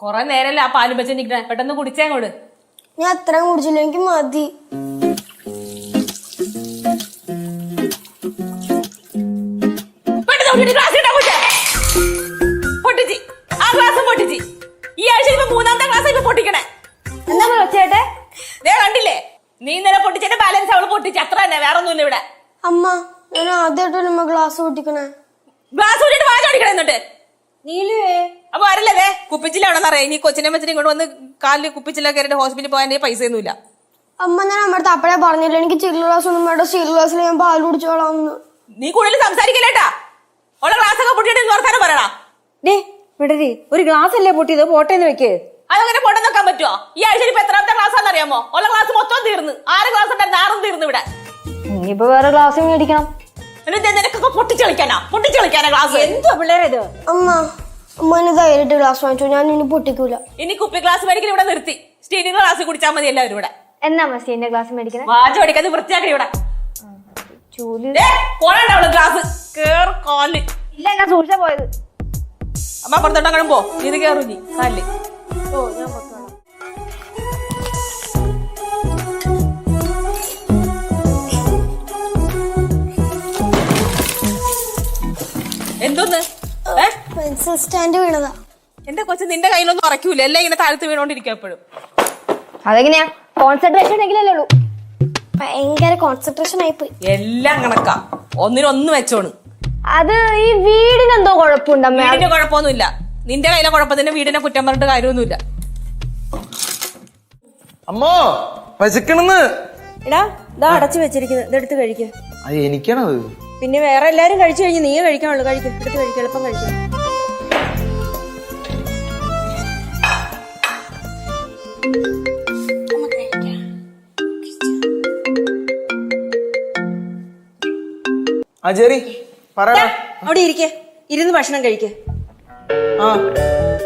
കൊറേ നേരല്ലേ ആ പാലും വെച്ച് നിക്കണേ, പെട്ടെന്ന് കുടിച്ചേ അങ്ങോട്ട്. ഞാൻ അത്രയും കുടിച്ചില്ല, എനിക്ക് മതി. പൊട്ടിച്ച് ആ ഗ്ലാസ് പൊട്ടിച്ച്. ഈ ആഴ്ച ഇപ്പൊ 3ാമത്തെ ഗ്ലാസ് ഇപ്പൊ പൊട്ടിക്കണേ. എന്താ വെച്ചേട്ടെ? ദേ കണ്ടില്ലേ, നീ ഇന്നലെ പൊട്ടിച്ചതിന്റെ ബാലൻസ് അവള് പൊട്ടിച്ച്. അത്ര തന്നെ, വേറെ ഒന്നുമില്ല ഇവിടെ. അമ്മ, ഞാൻ ആദ്യമായിട്ടല്ലേ ഗ്ലാസ് പൊട്ടിക്കണേ. ഗ്ലാസ് പൊട്ടിട്ട് വാചടിക്കണേ എന്നിട്ട്. നീലുവേ അപ്പൊ അറിയില്ലേ കുപ്പിച്ചിലാണെന്ന് അറിയാം. ഇനി കൊച്ചിനെ വെച്ചിട്ട് ഇങ്ങോട്ട് വന്ന് കാലില് കുപ്പിച്ചില്ല കയറിട്ട് ഹോസ്പിറ്റലിൽ പോകാൻ പൈസ ഒന്നുമില്ല. അമ്മ, ഞാൻ അമ്മടുത്ത് അപ്പഴേ പറഞ്ഞില്ല എനിക്ക് ചില്ലു ഗ്ലാസ് ഒന്നും വേണ്ട, സ്റ്റീൽ ഗ്ലാസ്സിൽ ഞാൻ പാൽ കുടിച്ചോളാം. നീ കൂടുതൽ സംസാരിക്കില്ലേട്ടാ. ഉള്ള ഗ്ലാസ് ഒക്കെ പൊട്ടിയിട്ട് വർത്താനം പറയണ. വിടരി, ഒരു ഗ്ലാസ് അല്ലേ പൊട്ടിയത്, പോട്ടേന്ന് വെക്ക്. അതങ്ങനെ പൊട്ടം നോക്കാൻ പറ്റുമോ? ഈ ആഴ്ച ഇപ്പൊ എത്രാമത്തെ ഗ്ലാസ് ആണെന്ന് അറിയാമോ? ഉള്ള ഗ്ലാസ് മൊത്തം തീർന്ന്. 6 ഗ്ലാസ് ഉണ്ടായിരുന്നു, 6 തീർന്നു ഇവിടെ. ഇനിയിപ്പോ വേറെ ഗ്ലാസ് മേടിക്കണം. നിനക്കൊക്കെ പൊട്ടിച്ചളിക്കാനാ ഗ്ലാസ്. എന്തോ പിള്ളേരെ ഇത്? അമ്മ, അമ്മന് ധൈര്യമായിട്ട് ഗ്ലാസ് വാങ്ങിച്ചോ, ഞാൻ ഇനി പൊട്ടിക്കൂല. ഇനി കുപ്പി ഗ്ലാസ് മേടിക്കൽ ഇവിടെ നിർത്തി. സ്റ്റീലിന്റെ ഗ്ലാസ് കുടിച്ചാൽ മതി എല്ലാവരും ഇവിടെ. എന്നാ മസീന്റെ ഗ്ലാസ് മേടിക്കണേ? വാച പഠിക്കാതെ വൃത്തിയാക്കി ഇവിടെ. ചൂല് പോണുണ്ടാവുള്ളു ഗ്ലാസ് കേറ് കാലില്. ഇല്ല, ഞാൻ സൂക്ഷിച്ചാ പോയത്. അമ്മ പുറത്തോട്ടാ കാണുമ്പോ ഇത് കേറു നീ കാലില്. ഓ, ഞാൻ പൊക്കോളാം. എന്തോന്ന്? പെൻസിൽ സ്റ്റാൻഡ് വീണതാ. എന്റെ കൊച്ചു നിന്റെ കയ്യിലൊന്നും ഉറക്കൂല, എല്ലാം ഇങ്ങനെ താഴ്ത്ത് വീണോണ്ടിരിക്കും എപ്പോഴും. അതെങ്ങനെയാ? കോൺസെൻട്രേഷൻ ഉണ്ടെങ്കിലല്ലേ ഉള്ളൂ. ഭയങ്കര കോൺസെൻട്രേഷൻ ആയിപ്പോയി. എല്ലാം കണക്കാ, ഒന്നിനൊന്ന് വെച്ചോണ്. അത് ഈ വീടിനെന്തോ കുഴപ്പമുണ്ടമ്മ? വീടിന്റെ കുഴപ്പമൊന്നുമില്ല, നിന്റെ കയ്യിലെ കുഴപ്പത്തിന് വീടിനെ കുറ്റം പറഞ്ഞിട്ട് കാര്യമൊന്നുമില്ല. അമ്മോ പശക്കണെന്ന്. എടാ, ഇതാ അടച്ചു വെച്ചിരിക്കുന്നത്, ഇതെടുത്ത് കഴിക്ക. അത് എനിക്കാണത്. പിന്നെ വേറെ എല്ലാരും കഴിച്ചു കഴിഞ്ഞ് നീ കഴിക്കാനുള്ളു. കഴിക്കും, എടുത്ത് കഴിക്കും, എളുപ്പം കഴിക്കും. ആ ജെറി പറയടാ. അവിടെ ഇരിക്കെ, ഇരുന്ന് ഭക്ഷണം കഴിക്കേ. ആ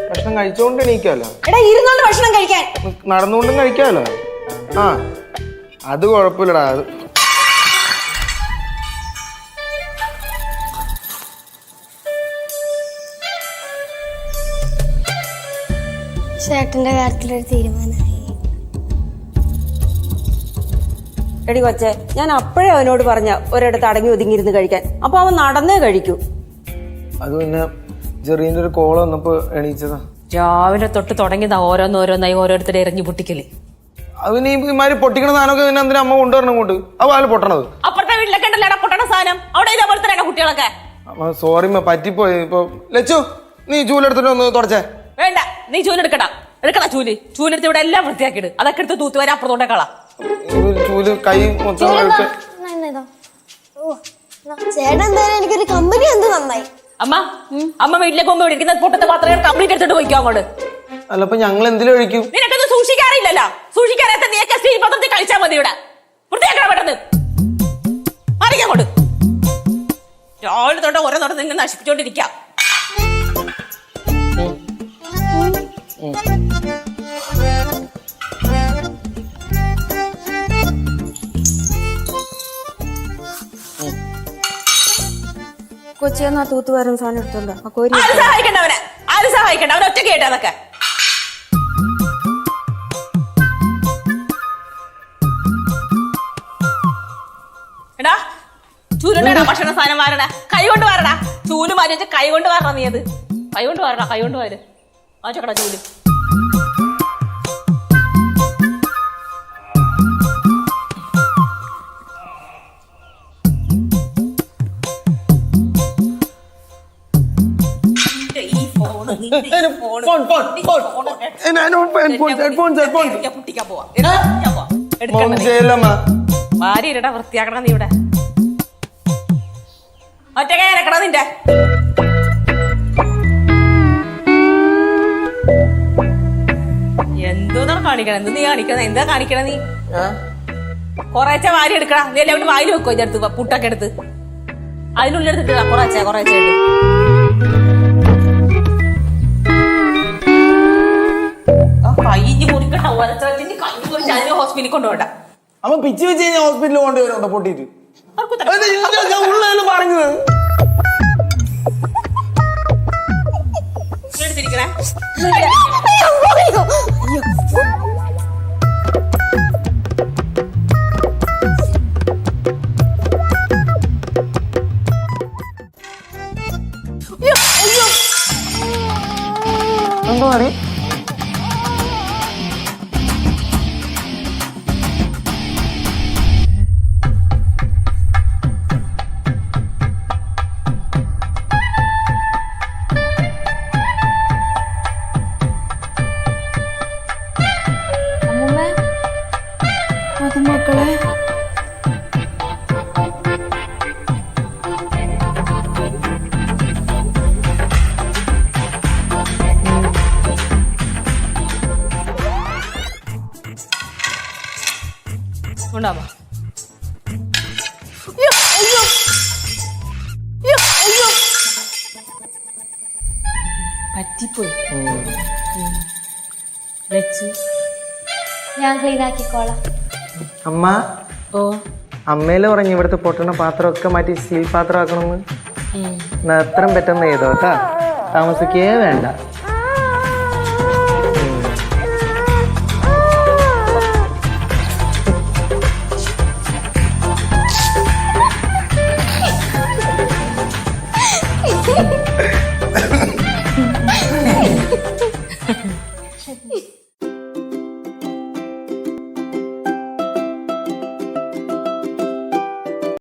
ഭക്ഷണം കഴിച്ചോണ്ട് എണീക്കാലോ. എടാ, ഇരുന്നോണ്ട് ഭക്ഷണം കഴിക്കാൻ. നടന്നുകൊണ്ടും കഴിക്കാലോ. ആ അത് കുഴപ്പമില്ലടാ. അത് ചേട്ടന്റെ കാര്യത്തിലൊരു തീരുമാനമായി. എടി കൊച്ചെ, ഞാൻ അപ്പോഴേ അവനോട് പറഞ്ഞ ഒരിടത്ത് അടങ്ങി ഒതുങ്ങിയിരുന്ന് കഴിക്കാൻ. അപ്പൊ അവൻ നടന്നേ കഴിക്കൂ. അത് പിന്നെ ജെറീന്റെ ഒരു കോള് വന്നപ്പോ എണീച്ചതാ. രാവിലെ തൊട്ട് തുടങ്ങിയതാ ഓരോന്നോരോന്നായി ഓരോരുത്തരെ എറിഞ്ഞു പൊട്ടിക്കല്. അത് നീ ഇമാര് പൊട്ടിക്കണ സാധനമൊക്കെ പിന്നെ എന്തിനാ അമ്മ കൊണ്ടുവരണം കൊണ്ട്? അത് പാല് പൊട്ടണത്. അപ്പുറത്തെ വീട്ടിലൊക്കെ ഉണ്ടല്ലോ പൊട്ടണ സാധനം, അവിടെ ഇതേപോലെ തന്നെ കുട്ടികളൊക്കെ. സോറി പറ്റിപ്പോയി. ഇപ്പൊ ലച്ചു, നീ ചൂലെടുത്തിട്ട് ഒന്ന് തുടച്ചേ. വേണ്ട, നീ ചൂലെടുക്കടാ. എടുക്കടാ ചൂലെടുത്ത് ഇവിടെ എല്ലാം വൃത്തിയാക്കിയിട്. അതൊക്കെ എടുത്ത് തൂത്തുവരെ അപ്പുറത്തോട്ടേ കളാ. ചൂല് കൈ മൊത്തം ചേട്ടൻ എന്തായാലും എനിക്കൊരു കമ്പനി എന്ത് നന്നായി. അമ്മ വീട്ടിലേക്ക് പോകുമ്പോ ഇരിക്കുന്ന പൊട്ടത്തെ പാത്രം കംപ്ലീറ്റ് എടുത്തിട്ട് പോയിക്കോ അങ്ങോട്ട്. അല്ല, അപ്പൊ ഞങ്ങൾ എന്തിലും ഒഴിക്കും? നിനക്കൊന്നും സൂക്ഷിക്കാറില്ലല്ലോ. സൂക്ഷിക്കാനത്തെ നീയൊക്കെ സ്റ്റീൽ പാത്രത്തിൽ കഴിച്ചാൽ മതി. ഇവിടെ വൃത്തിയാക്കണം പെട്ടെന്ന്. അറിയാങ്ങോട്ട് രാവിലെ തൊട്ട് ഓരോ തൊട്ട് നിങ്ങൾ നശിപ്പിച്ചോണ്ടിരിക്കാം. കൊച്ചിയെന്നാ തൂത്തുവാരും സാധനം എടുത്തോണ്ടോ? ആരും സഹായിക്കണ്ട, അവൻ ഒറ്റയ്ക്ക് കേട്ടോ അതൊക്കെ. എടാ, ചൂലുണ്ടാ ഭക്ഷണ സാധനം വാരടാ. കൈ കൊണ്ട് വാരടാ. ചൂല് മാറ്റി വെച്ച് കൈ കൊണ്ട് വാരണ. നീ അത് കൈ കൊണ്ട് വാരടാ. കൈ കൊണ്ട് വാര്. മാറ്റക്കടാ ചൂല്. ഭാര്യടാ വൃത്തിയാക്കണ നീ ഇവിടെ. ഒറ്റക്കൈ ഇറക്കണ നിന്റെ. എന്തോന്നാണ് കാണിക്കണ? എന്ത് നീ കാണിക്കണ? എന്താ കാണിക്കണ നീ? കൊറേച്ച വാരി എടുക്കണ. നീ എല്ലാം വായിൽ വെക്കോ ഇതെടുത്ത് പുട്ടൊക്കെ എടുത്ത് അതിനുള്ളിൽ എടുത്തിട്ട് കുറേച്ച കൈഞ്ഞ് മുറിക്കട്ട. കഞ്ഞി കുറിച്ച് അതിന് ഹോസ്പിറ്റലിൽ കൊണ്ടുപോകണ്ട. അമ്മ പിച്ച് വെച്ച് കഴിഞ്ഞാൽ ഹോസ്പിറ്റലിൽ കൊണ്ടുവരുന്നുണ്ടോ പൊട്ടിയിട്ട്? പറഞ്ഞത് എടുത്തിരിക്കണേ. എന്തോ ആണ് അത് മക്കളെ ഉണ്ടാവാ പറ്റിപ്പോയി ലച്ചു ഞാൻ ക്ലീൻ ആക്കിക്കോളാം. അമ്മ ഓ അമ്മയില് പറഞ്ഞു ഇവിടുത്തെ പൊട്ടണ പാത്രമൊക്കെ മാറ്റി സ്റ്റീൽ പാത്രം ആക്കണമെന്ന്. എത്രയും പെട്ടെന്ന് ചെയ്തോ കേട്ടാ, താമസിക്കേ വേണ്ട.